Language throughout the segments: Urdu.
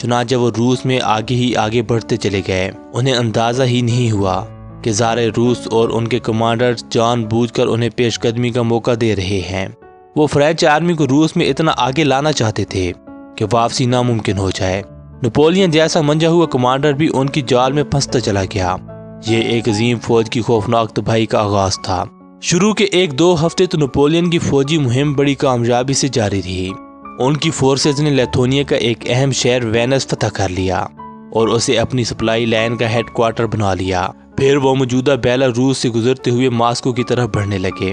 چنانچہ وہ روس میں آگے ہی آگے بڑھتے چلے گئے۔ انہیں اندازہ ہی نہیں ہوا کہ زار روس اور ان کے کمانڈر جان بوجھ کر انہیں پیش قدمی کا موقع دے رہے ہیں۔ وہ فرینچ آرمی کو روس میں اتنا آگے لانا چاہتے تھے کہ واپسی ناممکن ہو جائے۔ نپولین جیسا منجا ہوا کمانڈر بھی ان کی جال میں پھنستا چلا گیا۔ یہ ایک عظیم فوج کی خوفناک تباہی کا آغاز تھا۔ شروع کے 1-2 ہفتے تو نپولین کی فوجی مہم بڑی کامیابی سے جاری رہی۔ ان کی فورسز نے لیتھونیا کا ایک اہم شہر وینس فتح کر لیا اور اسے اپنی سپلائی لائن کا ہیڈ کوارٹر بنا لیا۔ پھر وہ موجودہ بیلاروس سے گزرتے ہوئے ماسکو کی طرف بڑھنے لگے۔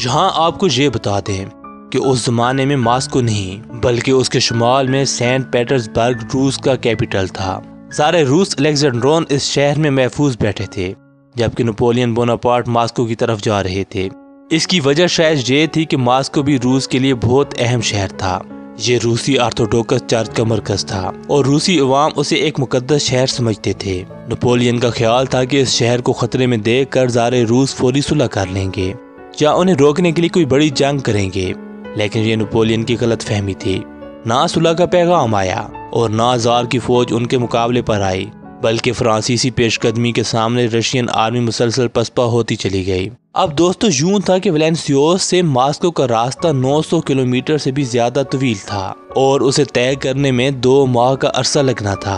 یہاں آپ کو یہ بتا دیں کہ اس زمانے میں ماسکو نہیں بلکہ اس کے شمال میں سینٹ پیٹرز برگ روس کا کیپٹل تھا۔ سارے روس الیگزینڈرون اس شہر میں محفوظ بیٹھے تھے جبکہ نپولین بوناپارٹ ماسکو کی طرف جا رہے تھے۔ اس کی وجہ شاید یہ تھی کہ ماسکو بھی روس کے لیے بہت اہم شہر تھا۔ یہ روسی آرتھوڈوکس چرچ کا مرکز تھا اور روسی عوام اسے ایک مقدس شہر سمجھتے تھے۔ نپولین کا خیال تھا کہ اس شہر کو خطرے میں دیکھ کر زار روس فوری صلح کر لیں گے یا انہیں روکنے کے لیے کوئی بڑی جنگ کریں گے، لیکن یہ نپولین کی غلط فہمی تھی۔ نہ صلح کا پیغام آیا اور نہ زار کی فوج ان کے مقابلے پر آئی، بلکہ فرانسیسی پیش قدمی کے سامنے رشین آرمی مسلسل پسپا ہوتی چلی گئی۔ اب دوستو یوں تھا کہ ویلنسیوس سے ماسکو کا راستہ 900 کلومیٹر سے بھی زیادہ طویل تھا اور اسے طے کرنے میں 2 ماہ کا عرصہ لگنا تھا۔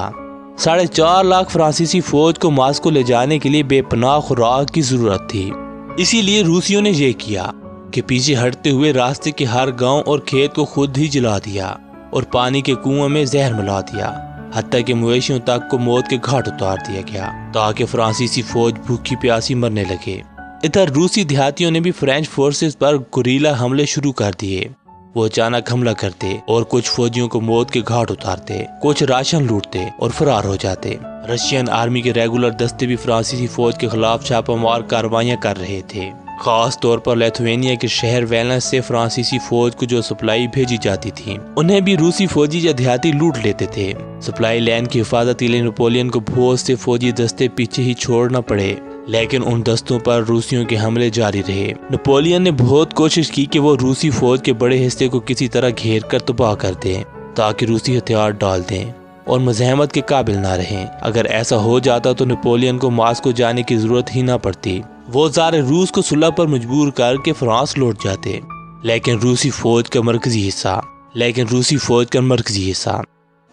4.5 لاکھ فرانسیسی فوج کو ماسکو لے جانے کے لیے بے پناہ خوراک کی ضرورت تھی۔ اسی لیے روسیوں نے یہ کیا کہ پیچھے ہٹتے ہوئے راستے کے ہر گاؤں اور کھیت کو خود ہی جلا دیا اور پانی کے کنویں میں زہر ملا دیا، حتیٰ کہ مویشیوں تک کو موت کے گھاٹ اتار دیا گیا تاکہ فرانسیسی فوج بھوکی پیاسی مرنے لگے۔ ادھر روسی دیہاتیوں نے بھی فرینچ فورسز پر گوریلا حملے شروع کر دیے۔ وہ اچانک حملہ کرتے اور کچھ فوجیوں کو موت کے گھاٹ اتارتے، کچھ راشن لوٹتے اور فرار ہو جاتے۔ رشین آرمی کے ریگولر دستے بھی فرانسیسی فوج کے خلاف چھاپہ مار کارروائیاں کر رہے تھے، خاص طور پر لیتھوینیا کے شہر ویلنس سے فرانسیسی فوج کو جو سپلائی بھیجی جاتی تھی انہیں بھی روسی فوجی یا دیہاتی لوٹ لیتے تھے۔ سپلائی لائن کی حفاظت کے لیے نپولین کو بہت سے فوجی دستے پیچھے ہی چھوڑنا پڑے، لیکن ان دستوں پر روسیوں کے حملے جاری رہے۔ نپولین نے بہت کوشش کی کہ وہ روسی فوج کے بڑے حصے کو کسی طرح گھیر کر تباہ کر دیں تاکہ روسی ہتھیار ڈال دیں اور مزاحمت کے قابل نہ رہیں۔ اگر ایسا ہو جاتا تو نپولین کو ماسکو جانے کی ضرورت ہی نہ پڑتی، وہ زار روس کو صلح پر مجبور کر کے فرانس لوٹ جاتے۔ لیکن روسی فوج کا مرکزی حصہ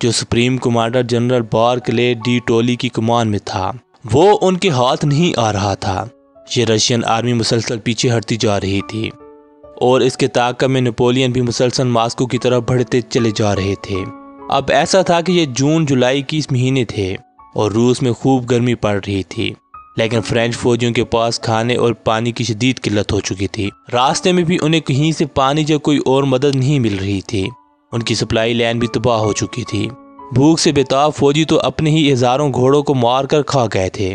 جو supreme commander general Barclay D ٹولی کی کمان میں تھا، وہ ان کے ہاتھ نہیں آ رہا تھا۔ یہ رشین آرمی مسلسل پیچھے ہٹتی جا رہی تھی اور اس کے تعاقب میں نپولین بھی مسلسل ماسکو کی طرف بڑھتے چلے جا رہے تھے۔ اب ایسا تھا کہ یہ جون جولائی کی مہینے تھے اور روس میں خوب گرمی پڑ رہی تھی، لیکن فرینچ فوجیوں کے پاس کھانے اور پانی کی شدید قلت ہو چکی تھی۔ راستے میں بھی انہیں کہیں سے پانی یا کوئی اور مدد نہیں مل رہی تھی۔ ان کی سپلائی لائن بھی تباہ ہو چکی تھی۔ بھوک سے بےتاب فوجی تو اپنے ہی ہزاروں گھوڑوں کو مار کر کھا گئے تھے،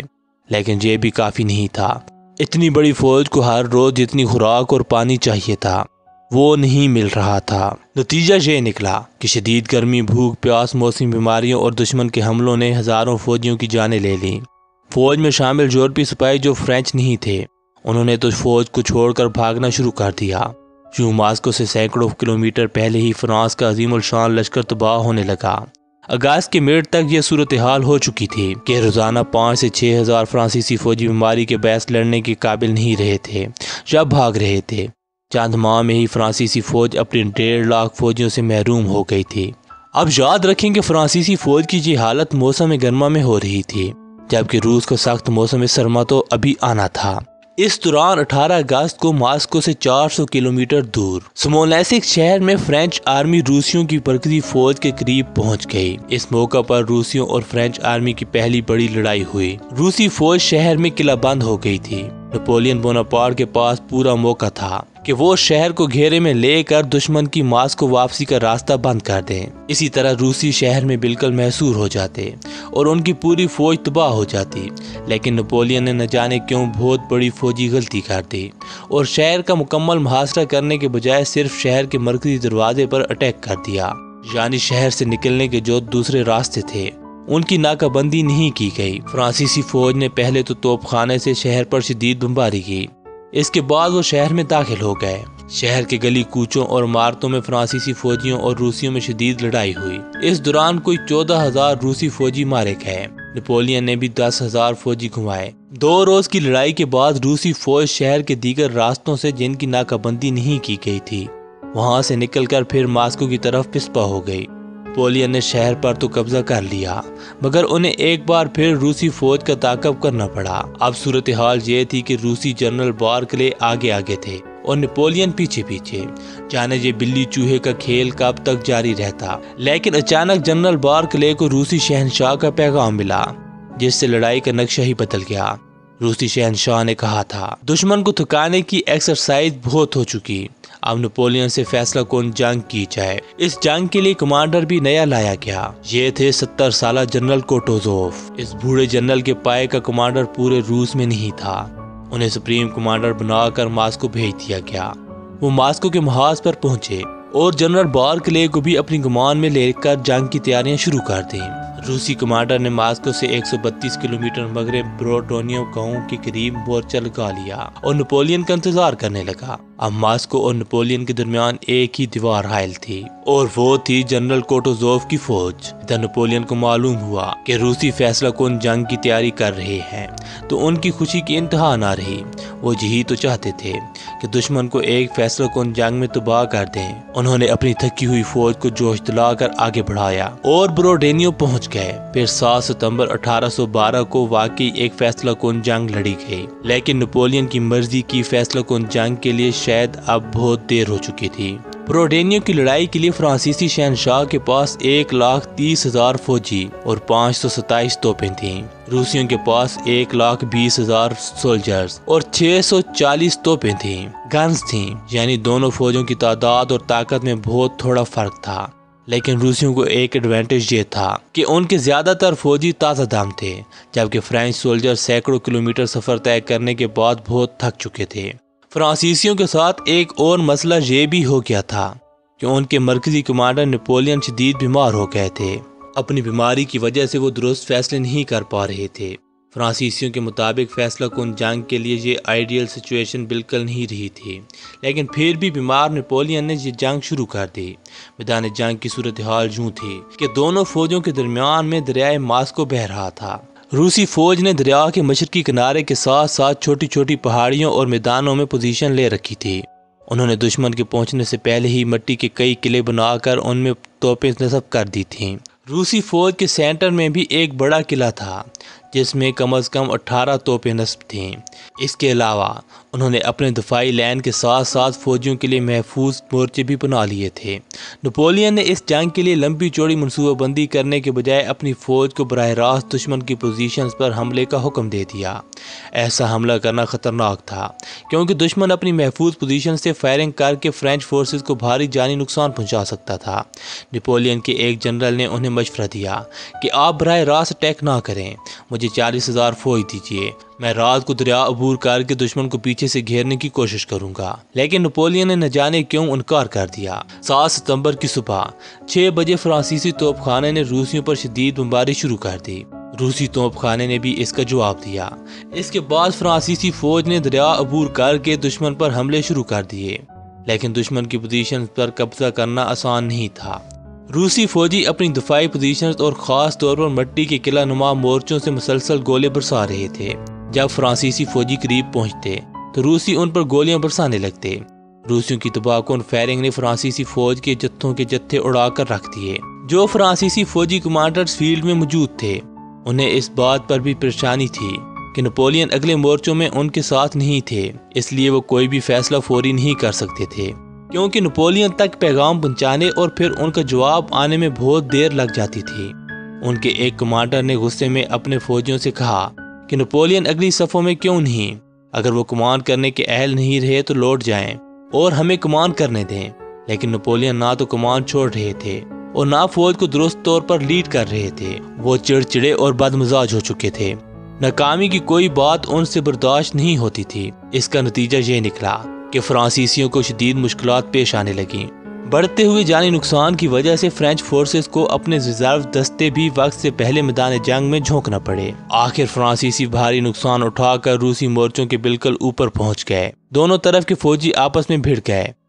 لیکن یہ بھی کافی نہیں تھا۔ اتنی بڑی فوج کو ہر روز جتنی خوراک اور پانی چاہیے تھا وہ نہیں مل رہا تھا۔ نتیجہ یہ نکلا کہ شدید گرمی، بھوک، پیاس، موسمی بیماریوں اور دشمن کے حملوں نے ہزاروں فوجیوں کی جانیں لے لیں۔ فوج میں شامل یورپی سپاہی جو فرینچ نہیں تھے، انہوں نے تو فوج کو چھوڑ کر بھاگنا شروع کر دیا۔ یوں ماسکو سے سینکڑوں کلومیٹر پہلے ہی فرانس کا عظیم الشان لشکر تباہ ہونے لگا۔ اگست کے مڈ تک یہ صورتحال ہو چکی تھی کہ روزانہ 5 سے 6 ہزار فرانسیسی فوجی بیماری کے باعث لڑنے کے قابل نہیں رہے تھے یا بھاگ رہے تھے۔ چند ماہ میں ہی فرانسیسی فوج اپنی 1.5 لاکھ فوجیوں سے محروم ہو گئی تھی۔ اب یاد رکھیں کہ فرانسیسی فوج کی یہ حالت موسم گرما میں ہو رہی تھی، جبکہ روس کا سخت موسم سرما تو ابھی آنا تھا۔ اس دوران 18 اگست کو ماسکو سے 400 کلومیٹر دور سمولینسک شہر میں فرینچ آرمی روسیوں کی مرکزی فوج کے قریب پہنچ گئی۔ اس موقع پر روسیوں اور فرینچ آرمی کی پہلی بڑی لڑائی ہوئی۔ روسی فوج شہر میں قلعہ بند ہو گئی تھی۔ نپولین بوناپارٹ کے پاس پورا موقع تھا کہ وہ شہر کو گھیرے میں لے کر دشمن کی ماسکو واپسی کا راستہ بند کر دیں۔ اسی طرح روسی شہر میں بالکل محصور ہو جاتے اور ان کی پوری فوج تباہ ہو جاتی، لیکن نپولین نے نہ جانے کیوں بہت بڑی فوجی غلطی کر دی اور شہر کا مکمل محاصرہ کرنے کے بجائے صرف شہر کے مرکزی دروازے پر اٹیک کر دیا، یعنی شہر سے نکلنے کے جو دوسرے راستے تھے ان کی ناکہ بندی نہیں کی گئی۔ فرانسیسی فوج نے پہلے تو توپ خانے سے شہر پر شدید بمباری کی، اس کے بعد وہ شہر میں داخل ہو گئے۔ شہر کے گلی کوچوں اور عمارتوں میں فرانسیسی فوجیوں اور روسیوں میں شدید لڑائی ہوئی۔ اس دوران کوئی 14,000 روسی فوجی مارے گئے۔ نپولین نے بھی 10,000 فوجی گھوائے۔ 2 روز کی لڑائی کے بعد روسی فوج شہر کے دیگر راستوں سے، جن کی ناکہ بندی نہیں کی گئی تھی، وہاں سے نکل کر پھر ماسکو کی طرف پسپا ہو گئی۔ نپولین نے شہر پر تو قبضہ کر لیا، مگر انہیں ایک بار پھر روسی فوج کا تعاقب کرنا پڑا۔ اب صورتحال یہ تھی کہ روسی جنرل بارکلے آگے تھے اور نپولین پیچھے۔ جانے یہ بلی چوہے کا کھیل کب تک جاری رہتا، لیکن اچانک جنرل بارکلے کو روسی شہنشاہ کا پیغام ملا، جس سے لڑائی کا نقشہ ہی بدل گیا۔ روسی شہنشاہ نے کہا تھا، دشمن کو تھکانے کی ایکسرسائز بہت ہو چکی، اب نپولین سے فیصلہ کن جنگ کی جائے۔ اس جنگ کے لیے کمانڈر بھی نیا لایا گیا۔ یہ تھے 70 سالہ جنرل کوٹوزوف۔ اس بوڑھے جنرل کے پائے کا کمانڈر پورے روس میں نہیں تھا۔ انہیں سپریم کمانڈر بنا کر ماسکو بھیج دیا گیا۔ وہ ماسکو کے محاذ پر پہنچے اور جنرل بارکلے کو بھی اپنی گمان میں لے کر جنگ کی تیاریاں شروع کر دیں۔ روسی کمانڈر نے ماسکو سے 132 کلومیٹر مغرب بروٹونیو گاؤں کے قریب مورچہ لگا لیا اور نپولین کا انتظار کرنے لگا۔ اب ماسکو اور نپولین کے درمیان ایک ہی دیوار حائل تھی، اور وہ تھی جنرل کوٹوزوف کی فوج۔ جب نپولین کو معلوم ہوا کہ روسی فیصلہ کن جنگ کی تیاری کر رہے ہیں تو ان کی خوشی کی انتہا نہ رہی۔ وہ یہی تو چاہتے تھے کہ دشمن کو ایک فیصلہ کن جنگ میں تباہ کر دیں۔ انہوں نے اپنی تھکی ہوئی فوج کو جوش دلا کر آگے بڑھایا اور بروڈینیو پہنچ گئے۔ پھر 7 ستمبر 1812 کو واقعی ایک فیصلہ کن جنگ لڑی گئی، لیکن نپولین کی مرضی کی فیصلہ کن جنگ کے لیے شاید اب بہت دیر ہو چکی تھی۔ بروڈینیو کی لڑائی کے لیے فرانسیسی شہنشاہ کے پاس 1,30,000 فوجی اور 527 توپیں تھیں۔ روسیوں کے پاس 1,20,000 سولجرز اور 640 توپیں تھیں، گنز تھیں، یعنی دونوں فوجوں کی تعداد اور طاقت میں بہت تھوڑا فرق تھا۔ لیکن روسیوں کو ایک ایڈوانٹیج یہ تھا کہ ان کے زیادہ تر فوجی تازہ دم تھے، جبکہ فرینچ سولجر سینکڑوں کلومیٹر سفر طے کرنے کے بعد بہت تھک چکے تھے۔ فرانسیسیوں کے ساتھ ایک اور مسئلہ یہ بھی ہو گیا تھا کہ ان کے مرکزی کمانڈر نپولین شدید بیمار ہو گئے تھے۔ اپنی بیماری کی وجہ سے وہ درست فیصلے نہیں کر پا رہے تھے۔ فرانسیسیوں کے مطابق فیصلہ کن جنگ کے لیے یہ آئیڈیل سچویشن بالکل نہیں رہی تھی، لیکن پھر بھی بیمار نپولین نے یہ جنگ شروع کر دی۔ میدان جنگ کی صورتحال یوں تھی کہ دونوں فوجوں کے درمیان میں دریائے ماسکو بہہ رہا تھا۔ روسی فوج نے دریا کے مشرقی کنارے کے ساتھ ساتھ چھوٹی چھوٹی پہاڑیوں اور میدانوں میں پوزیشن لے رکھی تھی۔ انہوں نے دشمن کے پہنچنے سے پہلے ہی مٹی کے کئی قلعے بنا کر ان میں توپیں نصب کر دی تھیں۔ روسی فوج کے سینٹر میں بھی ایک بڑا قلعہ تھا جس میں کم از کم 18 توپیں نصب تھیں۔ اس کے علاوہ انہوں نے اپنے دفاعی لائن کے ساتھ ساتھ فوجیوں کے لیے محفوظ مورچے بھی بنا لیے تھے۔ نپولین نے اس جنگ کے لیے لمبی چوڑی منصوبہ بندی کرنے کے بجائے اپنی فوج کو براہ راست دشمن کی پوزیشنز پر حملے کا حکم دے دیا۔ ایسا حملہ کرنا خطرناک تھا کیونکہ دشمن اپنی محفوظ پوزیشن سے فائرنگ کر کے فرینچ فورسز کو بھاری جانی نقصان پہنچا سکتا تھا۔ نپولین کے ایک جنرل نے انہیں مشورہ دیا کہ آپ براہ راست اٹیک نہ کریں، مجھے 40,000 فوج دیجیے، میں رات کو دریا عبور کر کے دشمن کو پیچھے سے گھیرنے کی کوشش کروں گا۔ لیکن نپولین نے نہ جانے کیوں انکار کر دیا۔ 7 ستمبر کی صبح 6 بجے فرانسیسی توپ خانے نے روسیوں پر شدید بمباری شروع کر دی۔ روسی توپ خانے نے بھی اس کا جواب دیا۔ اس کے بعد فرانسیسی فوج نے دریا عبور کر کے دشمن پر حملے شروع کر دیے، لیکن دشمن کی پوزیشن پر قبضہ کرنا آسان نہیں تھا۔ روسی فوجی اپنی دفاعی پوزیشنز اور خاص طور پر مٹی کے قلعہ نما مورچوں سے مسلسل گولے برسا رہے تھے۔ جب فرانسیسی فوجی قریب پہنچتے تو روسی ان پر گولیاں برسانے لگتے۔ روسیوں کی تباہ کن فائرنگ نے فرانسیسی فوج کے جتھوں کے جتھے اڑا کر رکھ دیے۔ جو فرانسیسی فوجی کمانڈرز فیلڈ میں موجود تھے انہیں اس بات پر بھی پریشانی تھی کہ نپولین اگلے مورچوں میں ان کے ساتھ نہیں تھے، اس لیے وہ کوئی بھی فیصلہ فوری نہیں کر سکتے تھے، کیونکہ نپولین تک پیغام پہنچانے اور پھر ان کا جواب آنے میں بہت دیر لگ جاتی تھی۔ ان کے ایک کمانڈر نے غصے میں اپنے فوجیوں سے کہا کہ نپولین اگلی صفوں میں کیوں نہیں؟ اگر وہ کمان کرنے کے اہل نہیں رہے تو لوٹ جائیں اور ہمیں کمان کرنے دیں۔ لیکن نپولین نہ تو کمان چھوڑ رہے تھے اور نہ فوج کو درست طور پر لیڈ کر رہے تھے۔ وہ چڑچڑے اور بدمزاج ہو چکے تھے۔ ناکامی کی کوئی بات ان سے برداشت نہیں ہوتی تھی۔ اس کا نتیجہ یہ نکلا کہ فرانسیسیوں کو شدید مشکلات پیش آنے لگیں۔ بڑھتے ہوئے جانی نقصان کی وجہ سے فرینچ فورسز کو اپنے ریزرو دستے بھی وقت سے پہلے میدان جنگ میں جھونکنا پڑے۔ آخر فرانسیسی بھاری نقصان اٹھا کر روسی مورچوں کے بالکل اوپر پہنچ گئے۔ دونوں طرف کے فوجی آپس میں بھڑ گئے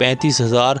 35,000